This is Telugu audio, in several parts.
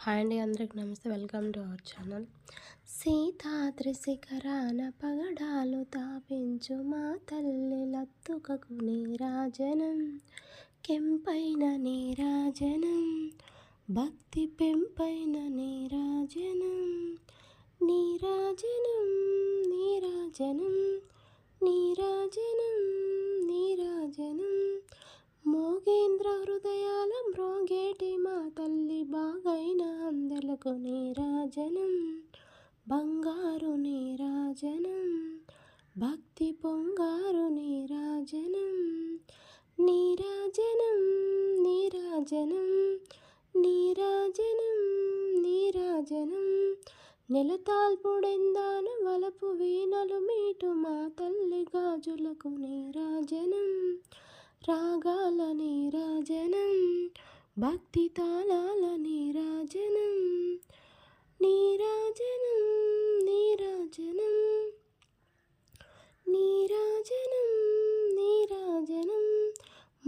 హాయ్ అండి, అందరికి నమస్తే. Welcome to our channel. సీతాద్రి శిఖరాన పగడాలు తాపించు మా తల్లి లత్తుకకు నీరాజనం, కెంపైన నీరాజనం, భక్తి పెంపైన నీరాజనం, నీరాజనం నీరాజనం నీరాజనం నీరాజనం. మోగేంద్ర హృదయాల మ్రోగేటి మా తల్లి బాగైన అందలకు నీరాజనం, బంగారు నీరాజనం, భక్తి పొంగారు నీరాజనం, నీరాజనం నీరాజనం నీరాజనం నీరాజనం. నెలతాల్పుడెందాన వలపు వీణలు మీటు మా తల్లి గాజులకు నీరాజనం, రాగాల నీరాజనం, భక్తి తాళాల నీరాజనం, నీరాజనం నీరాజనం నీరాజనం నీరాజనం.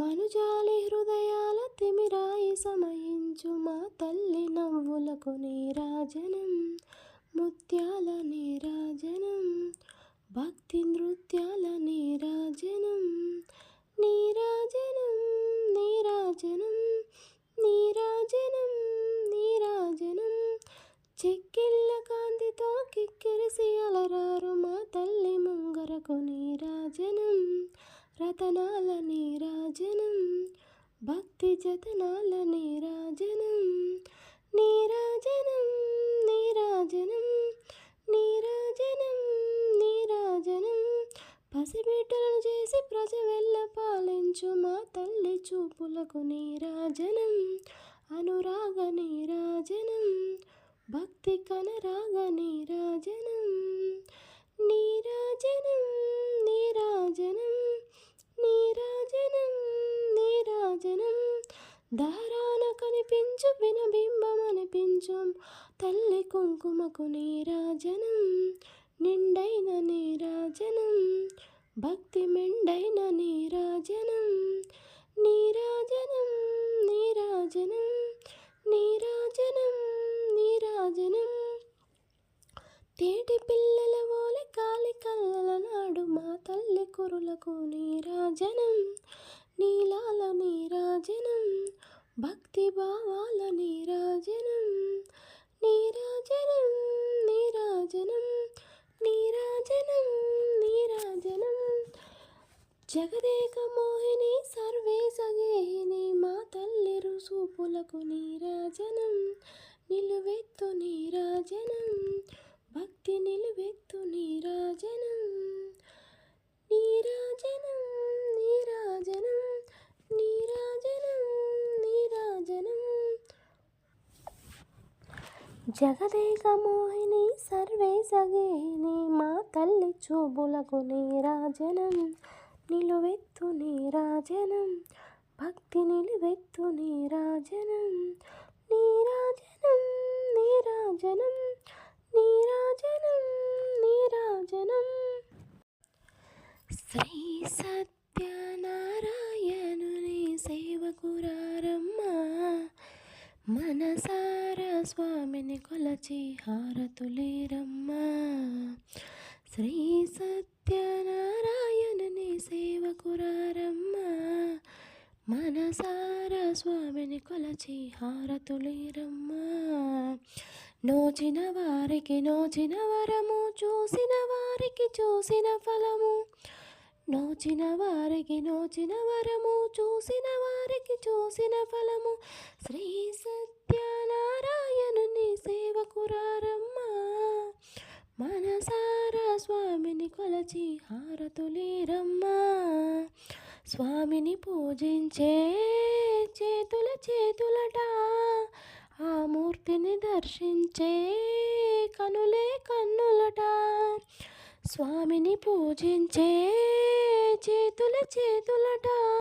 మనుజాలి హృదయాల తిమిరాయి సమయించు మా తల్లి నవ్వులకు నీరాజనం, ముత్యాల నీరాజనం, భక్తి నృత్యాల నీరాజనం, నీరాజనం నీరాజనం నీరాజనం నీరాజనం. చెక్కిళ్ళ కాంతితో కిక్కిరిసి అలరారు మా తల్లి ముంగరకు నీరాజనం, రతనాల నీరాజనం, భక్తి జతనాల నీరాజనం, నీరాజనం నీరాజనం నీరాజనం నీరాజనం. పసిబిడ్డలను చేసి ప్రజ వెళ్ళ పాలించు మా తల్లి చూపులకు నీరాజనం, అనురాగ నీరాజనం, భక్తి కనరాగ నీరాజనం, నీరాజనం నీరాజనం నీరాజనం నీరాజనం. దారాన కనిపించు వినబింబం అనిపించు తల్లి కుంకుమకు నీరాజనం, నిండైన నీరాజనం, భక్తి మెండైన నీరాజనం, నీరాజనం నీరాజనం నీరాజనం నీరాజనం. తేటి పిల్లల ఓలె కాలి కళ్ళల నాడు మా తల్లి కురులకు నీరాజనం, నీలాల నీరాజనం, భక్తి భావాల నీరాజనం, నీరాజనం నీరాజనం నీరాజనం నీరాజనం. జగదేక మోహిని సర్వేశ గేహిని మా తల్లి రుసూపులకు నీరాజనం, నిలువెత్తు నీరాజనం, భక్తి నిలువెత్తు నీరాజనం, నీరాజనం నీరాజనం నీరాజనం నీరాజనం. జగదేక మోహిని సర్వేశ గేహిని మా తల్లి చూపులకు నీరాజనం, నిలువెత్తు నీరాజనం, భక్తి నిలువెత్తు నీరాజనం, నీరాజనం నీరాజనం నీరాజనం నీరాజనం. శ్రీ సత్యనారాయణుని సేవకురారమ్మా, మనసార స్వామిని కొలచి హారతులేరమ్మా. శ్రీ సత్యనారాయణుని సేవకురారమ్మా, మనసార స్వామిని కొలచి హారతులేరమ్మా. నోచిన వారికి నోచిన వరము, చూసిన వారికి చూసిన ఫలము, నోచిన వారికి నోచిన వరము, చూసిన వారికి చూసిన ఫలము. శ్రీ సత్యనారాయణుని సేవకురారమ్మా, మనసార స్వామిని కొలచి హారతులేరమ్మా. స్వామిని పూజించే చేతుల చేతులట, ఆ మూర్తిని దర్శించే కనులే కన్నులట. స్వామిని పూజించే చేతుల చేతులట,